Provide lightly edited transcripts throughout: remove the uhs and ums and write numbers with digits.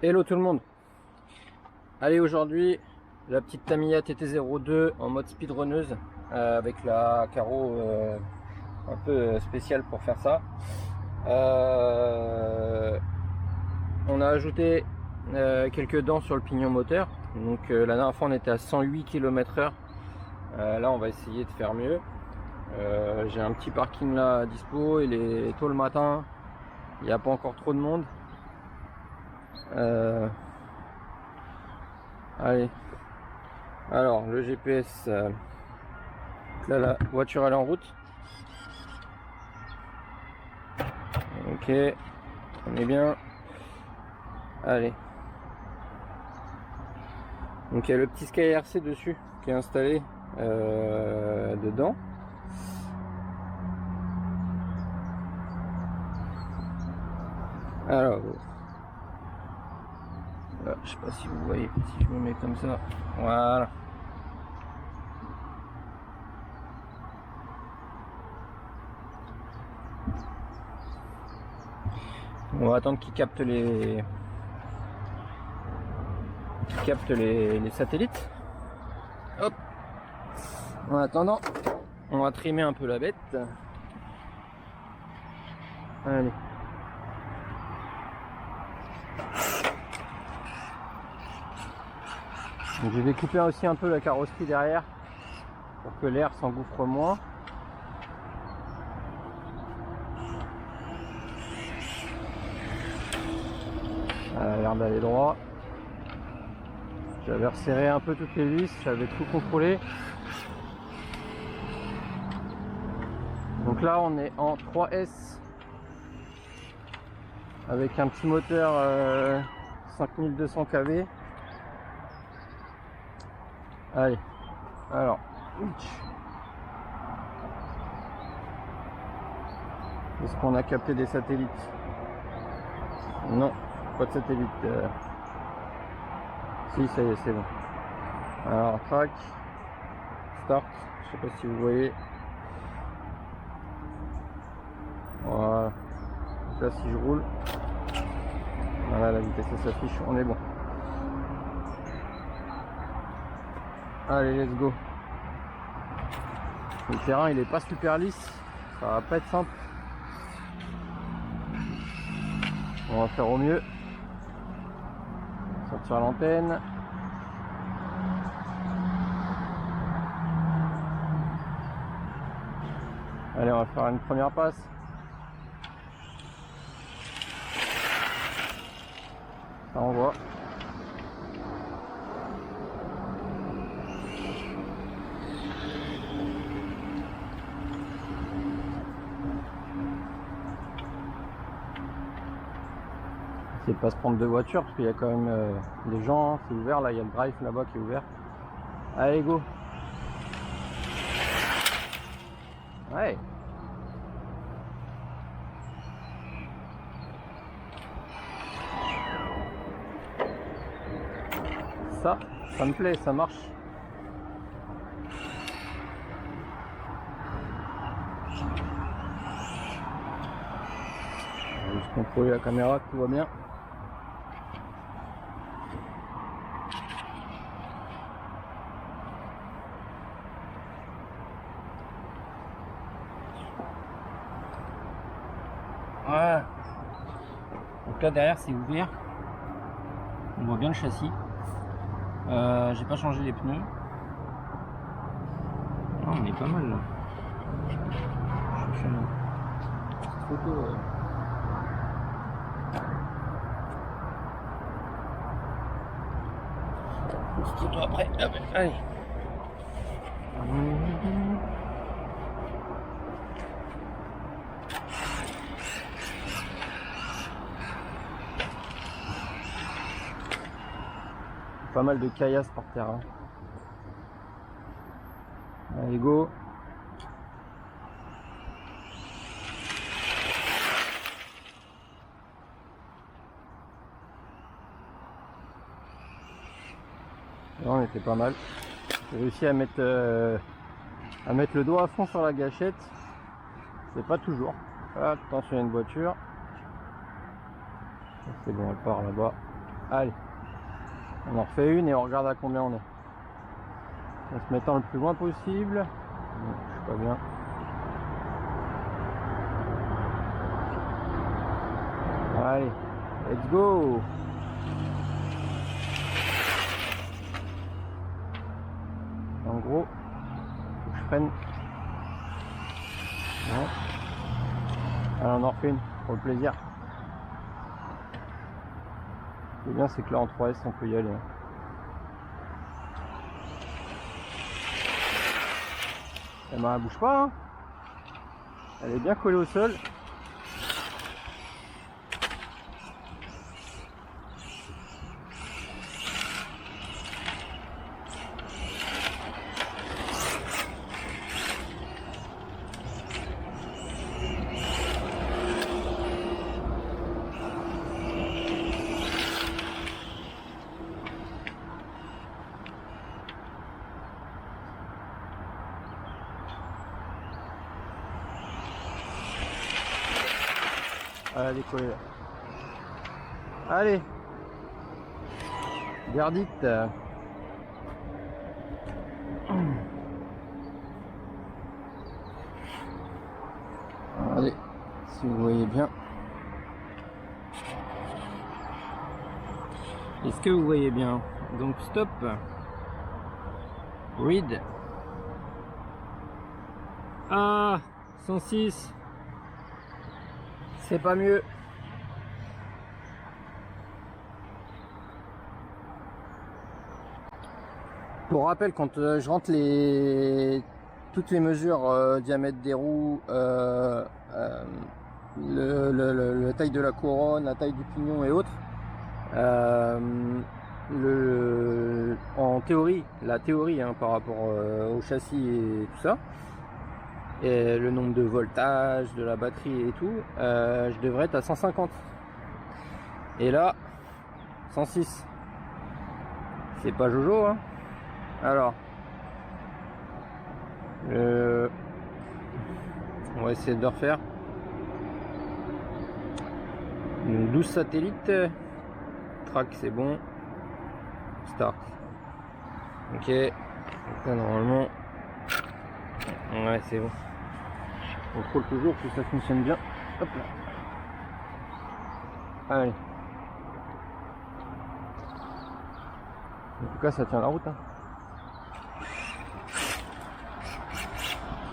Hello tout le monde. Allez, aujourd'hui la petite Tamiya TT02 en mode speedrunneuse avec la carreau un peu spéciale pour faire ça. On a ajouté quelques dents sur le pignon moteur. Donc la dernière fois on était à 108 km/h. Là on va essayer de faire mieux. J'ai un petit parking là à dispo, il est tôt le matin, il n'y a pas encore trop de monde. Allez, alors le GPS, là la voiture elle est en route. Ok, on est bien. Allez, donc il y a le petit Sky RC dessus qui est installé dedans. Alors là, je sais pas si vous voyez, si je me mets comme ça, voilà. On va attendre qu'il capte les satellites. Hop. En attendant, on va trimer un peu la bête. Allez. Donc je vais couper aussi un peu la carrosserie derrière pour que l'air s'engouffre moins. Ça a l'air d'aller droit. J'avais resserré un peu toutes les vis, j'avais tout contrôlé. Donc là on est en 3S avec un petit moteur 5200 kV. Allez, alors est-ce qu'on a capté des satellites? Non, pas de satellite. Si, ça y est, c'est bon. Alors track, start, je sais pas si vous voyez. Voilà. Donc là si je roule, voilà, la vitesse s'affiche, on est bon. Allez, let's go. Le terrain il est pas super lisse, ça va pas être simple. On va faire au mieux. Sortir l'antenne. Allez, on va faire une première passe. Ça envoie. C'est de pas se prendre deux voitures parce qu'il y a quand même des gens, hein, c'est ouvert là, il y a le drive là-bas qui est ouvert. Allez go. Ouais. Ça me plaît, ça marche. On va juste contrôler la caméra, tout va bien. Voilà. Donc là derrière c'est ouvert. On voit bien le châssis. J'ai pas changé les pneus. Ah, on est pas mal là. Je cherche une photo. Photo après. Ah ben, allez. Pas mal de caillasses par terre. Hein. Allez go. Là, on était pas mal. J'ai réussi à mettre le doigt à fond sur la gâchette. C'est pas toujours. Attention, il y a une voiture. C'est bon, elle part là-bas. Allez, on en refait une et on regarde à combien on est. En se mettant le plus loin possible. Je suis pas bien. Allez, let's go. En gros, faut que je freine. Non. Alors on en refait une, pour le plaisir. Ce qui est bien, c'est que là en 3S on peut y aller. Elle ne bouge pas, hein. Elle est bien collée au sol. Elle a décollé là. Allez, verdict. Allez, si vous voyez bien. Est-ce que vous voyez bien? Donc stop. Read. Ah, 106. C'est pas mieux. Pour rappel, quand je rentre toutes les mesures, diamètre des roues, la taille de la couronne, la taille du pignon et autres, en théorie, la théorie hein, par rapport au châssis et tout ça, et le nombre de voltage de la batterie et tout, je devrais être à 150 et là 106. C'est pas Jojo hein. Alors on va essayer de refaire 12 satellites. Track c'est bon, start. Ok, donc là normalement ouais c'est bon. On contrôle toujours que ça fonctionne bien. Hop là. Allez. En tout cas ça tient la route hein.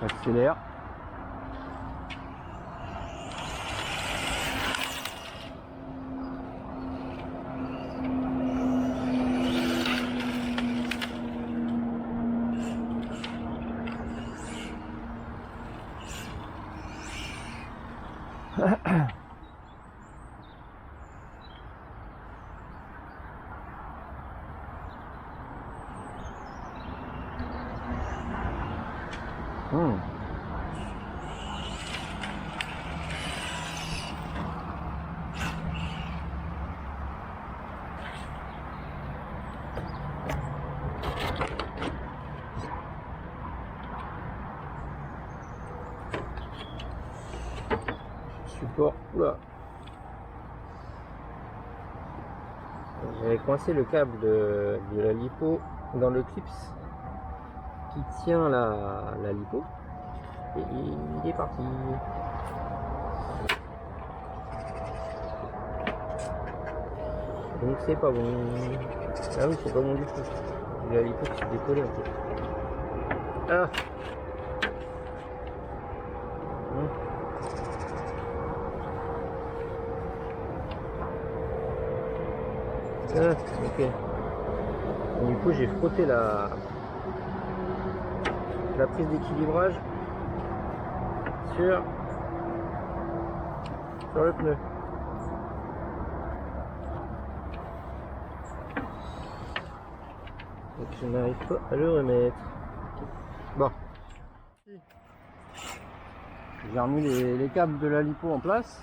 Ça accélère. Support, oula. J'avais coincé le câble de la lipo dans le clips qui tient la lipo et il est parti. Donc c'est pas bon. Ah oui, c'est pas bon du tout. La lipo qui s'est décollée en fait. Ah. Ah, ok. Et du coup j'ai frotté la prise d'équilibrage sur le pneu. Donc je n'arrive pas à le remettre. Bon. J'ai remis les câbles de la lipo en place.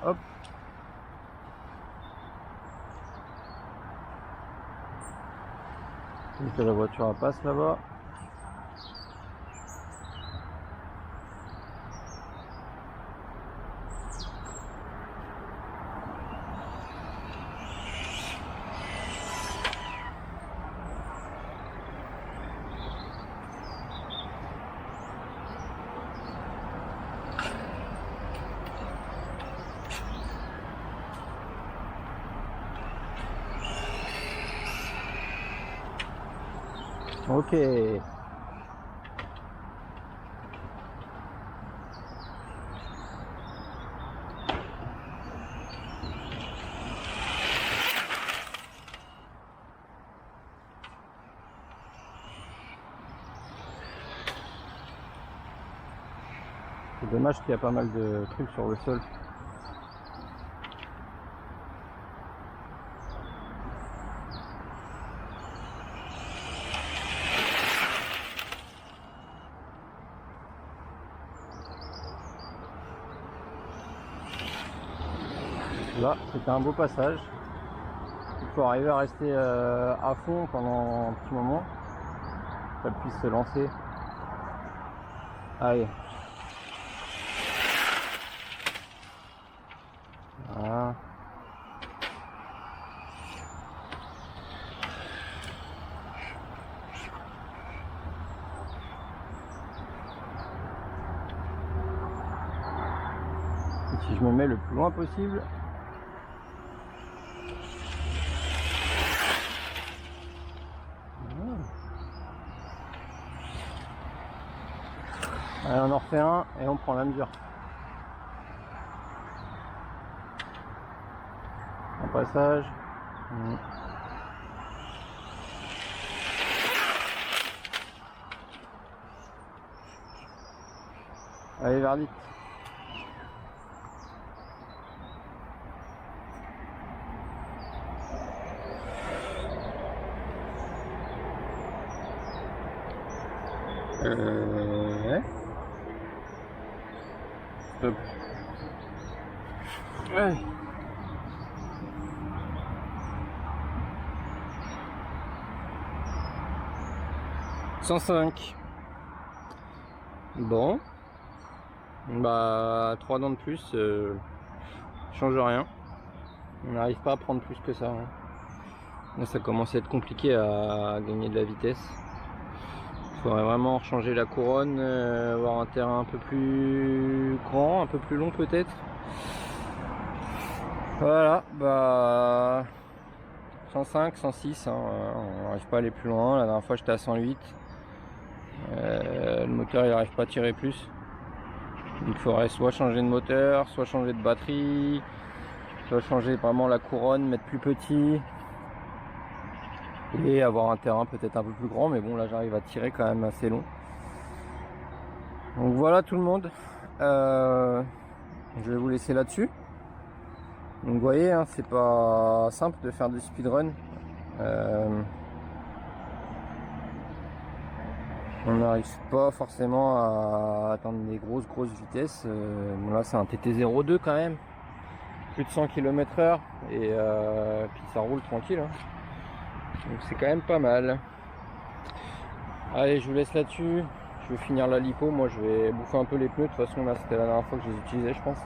Hop. Que la voiture passe là-bas. Ok. C'est dommage qu'il y a pas mal de trucs sur le sol. Là, c'était un beau passage. Il faut arriver à rester à fond pendant un petit moment. Ça puisse se lancer. Allez. Voilà. Et si je me mets le plus loin possible. Allez, on en refait un et on prend la mesure. Un passage. Allez, verdict. Ouais. Stop. Ouais. « 105. Bon. Bah 3 dents de plus, change rien. On n'arrive pas à prendre plus que ça. Hein. Là, ça commence à être compliqué à gagner de la vitesse. Il faudrait vraiment changer la couronne, avoir un terrain un peu plus grand, un peu plus long peut-être. Voilà, bah 105, 106, hein, on n'arrive pas à aller plus loin. La dernière fois j'étais à 108. Le moteur il n'arrive pas à tirer plus. Il faudrait soit changer de moteur, soit changer de batterie, soit changer vraiment la couronne, mettre plus petit et avoir un terrain peut-être un peu plus grand, mais bon là j'arrive à tirer quand même assez long. Donc voilà tout le monde, je vais vous laisser là-dessus. Donc vous voyez, hein, c'est pas simple de faire du speedrun. On n'arrive pas forcément à atteindre des grosses vitesses. Bon là c'est un TT02 quand même, plus de 100 km/h et puis ça roule tranquille. Hein. Donc c'est quand même pas mal. Allez, je vous laisse là-dessus. Je vais finir la lipo. Moi je vais bouffer un peu les pneus. De toute façon là c'était la dernière fois que je les utilisais je pense.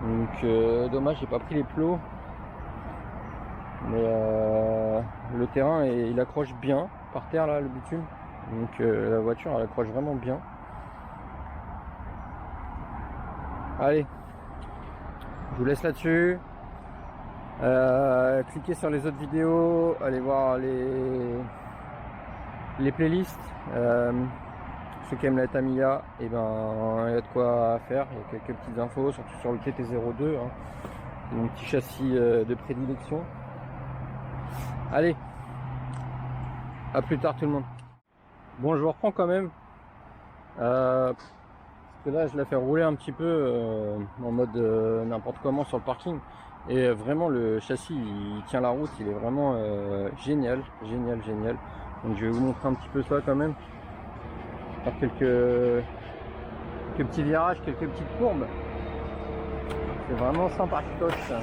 Donc dommage j'ai pas pris les plots. Mais le terrain il accroche bien par terre là, le bitume. Donc la voiture elle accroche vraiment bien. Allez, je vous laisse là-dessus. Cliquez sur les autres vidéos, allez voir les playlists. Ceux qui aiment la Tamiya, et ben il y a de quoi faire. Il y a quelques petites infos, surtout sur le TT02. Hein. C'est mon petit châssis de prédilection. Allez, à plus tard tout le monde. Bon, je vous reprends quand même. Parce que là, je la fais rouler un petit peu en mode n'importe comment sur le parking. Et vraiment, le châssis, il tient la route. Il est vraiment génial. Donc, je vais vous montrer un petit peu ça quand même. Faire quelques petits virages, quelques petites courbes. C'est vraiment sympatoche.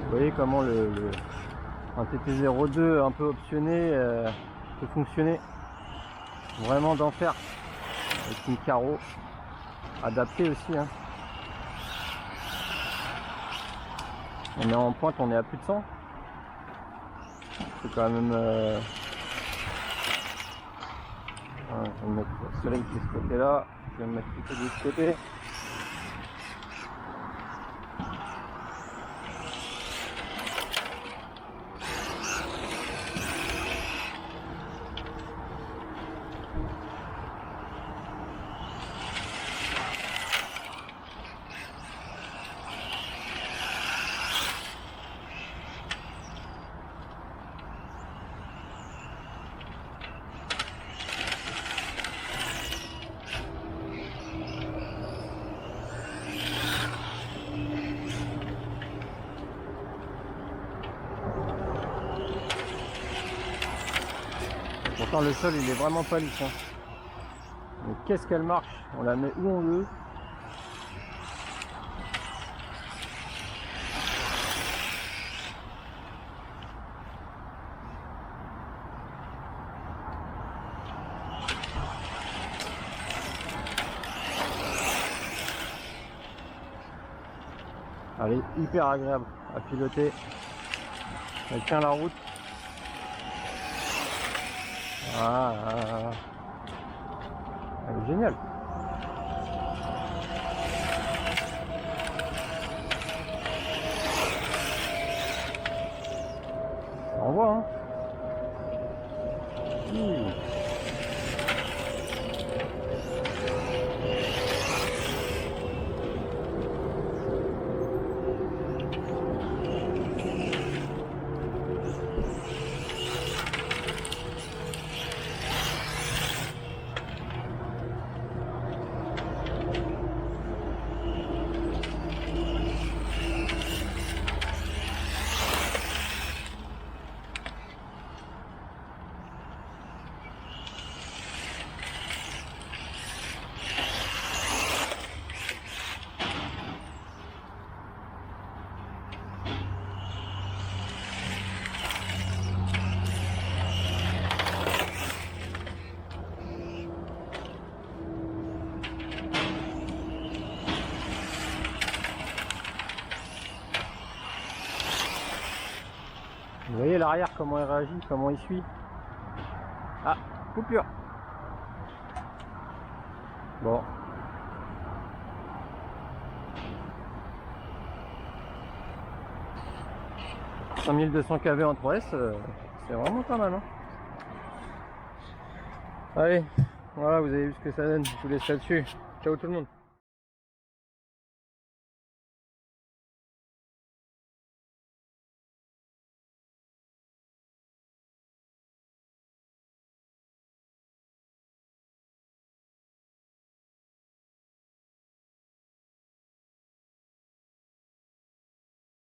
Vous voyez comment un TT02 un peu optionné peut fonctionner vraiment d'enfer avec une carreau adaptée aussi. Hein. On est en pointe, on est à plus de 100. C'est quand même. Je vais me mettre le soleil qui est de ce côté là. Je vais me mettre plutôt de ce côté. Pourtant le sol il est vraiment pas lisse. Hein. Mais qu'est-ce qu'elle marche? On la met où on veut. Elle est hyper agréable à piloter. Elle tient la route. Ah, elle est géniale. Ça envoie, hein. Vous voyez l'arrière comment il réagit, comment il suit. Ah, coupure. Bon. 5200 kV en 3S, c'est vraiment pas mal. Hein. Allez, voilà, vous avez vu ce que ça donne. Je vous laisse là-dessus. Ciao tout le monde.